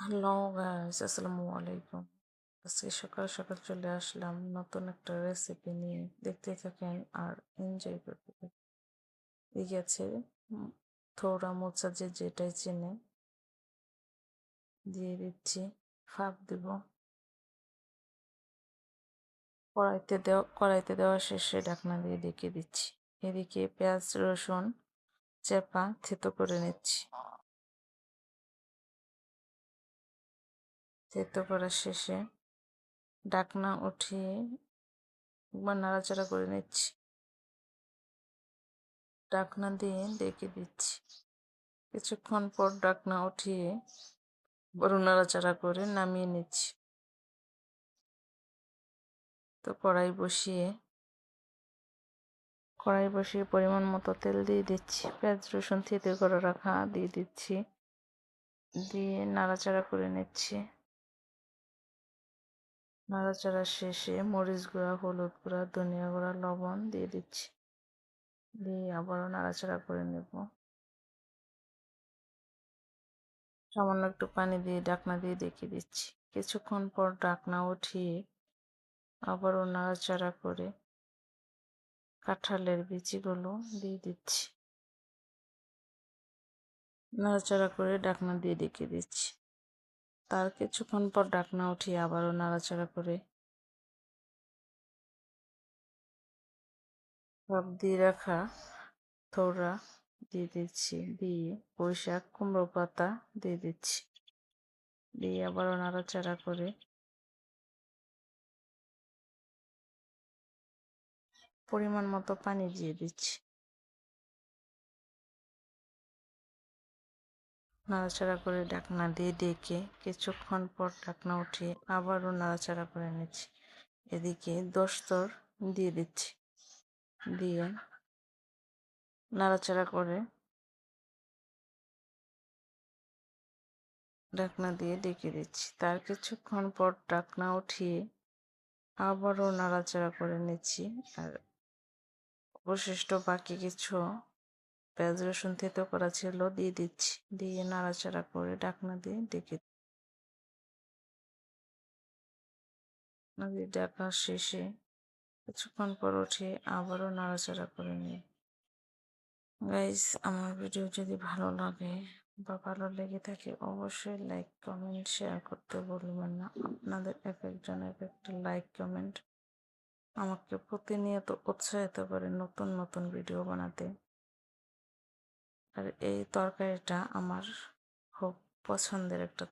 Hello guys, আসসালামু আলাইকুম। আজকে সকাল সকাল চলে আসলাম নতুন একটা রেসিপি নিয়ে। দেখতে থাকেন আর এনজয় করতে থাকেন। এই গেছে থোড়া মোচা যে যেটাই চেনে দিয়ে দিচ্ছি। ফাঁপ দিব। কড়াইতে দেওয়া শেষে ঢাকনা দিয়ে ডেকে দিচ্ছি। এদিকে পেঁয়াজ রসুন চেপা থেতো করে নিচ্ছি। থেতো করা শেষে ঢাকনা উঠিয়ে একবার নাড়াচাড়া করে নিচ্ছি। ঢাকনা দিয়ে ডেকে দিচ্ছি। কিছুক্ষণ পর ঢাকনা উঠিয়ে বড় নাড়াচাড়া করে নামিয়ে নিচ্ছি। তো কড়াই বসিয়ে পরিমাণ মতো তেল দিয়ে দিচ্ছি। পেঁয়াজ রসুন থেতো করে রাখা দিয়ে দিচ্ছি। দিয়ে নাড়াচাড়া করে নিচ্ছি। নাড়াচাড়া শেষে মরিচ গুঁড়া, হলুদ গুঁড়া, ধনিয়া গুঁড়া, লবণ দিয়ে দিচ্ছি। দিয়ে আবারও নাড়াচাড়া করে নেব। সামান্য একটু পানি দিয়ে ঢাকনা দিয়ে ডেকে দিচ্ছি। কিছুক্ষণ পর ঢাকনা উঠিয়ে আবারও নাড়াচাড়া করে কাঁঠালের বিচিগুলো দিয়ে দিচ্ছি। নাড়াচাড়া করে ঢাকনা দিয়ে ডেকে দিচ্ছি। তার কিছুক্ষণ পর ঢাকনা উঠিয়ে আবারও নাড়াচাড়া করে ভাপ দিয়ে রাখা থোড়া দিয়ে দিচ্ছি। দিয়ে পুঁইশাক, কুমড়ো পাতা দিয়ে দিচ্ছি। দিয়ে আবারও নাড়াচাড়া করে পরিমাণ মতো পানি দিয়ে দিচ্ছি। নাড়াচাড়া করে ঢাকনা দিয়ে ডেকে কিছুক্ষণ পর ঢাকনা উঠিয়ে আবারও নাড়াচাড়া করে নিচ্ছি। এদিকে দোস্তর দিয়ে দিচ্ছি। দিয়ে নাড়াচাড়া করে ঢাকনা দিয়ে ডেকে দিচ্ছি। তার কিছুক্ষণ পর ঢাকনা উঠিয়ে আবারও নাড়াচাড়া করে নিচ্ছি। আর অবশিষ্ট বাকি কিছু পেঁয়াজ রসুন থেতো করা ছিল দিয়ে দিচ্ছি। দিয়ে নাড়াচাড়া করে ঢাকনা দিয়ে ডেকে ঢাকা শেষে কিছুক্ষণ পর উঠিয়ে আবারও নাড়াচাড়া করে নিই। গাইস, আমার ভিডিও যদি ভালো লাগে বা ভালো লেগে থাকে অবশ্যই লাইক কমেন্ট শেয়ার করতে ভুলবেন না। আপনাদের এক একটা লাইক কমেন্ট আমাকে প্রতিনিয়ত উৎসাহিত করে নতুন নতুন ভিডিও বানাতে। আর এই তরকারিটা আমার খুব পছন্দের একটা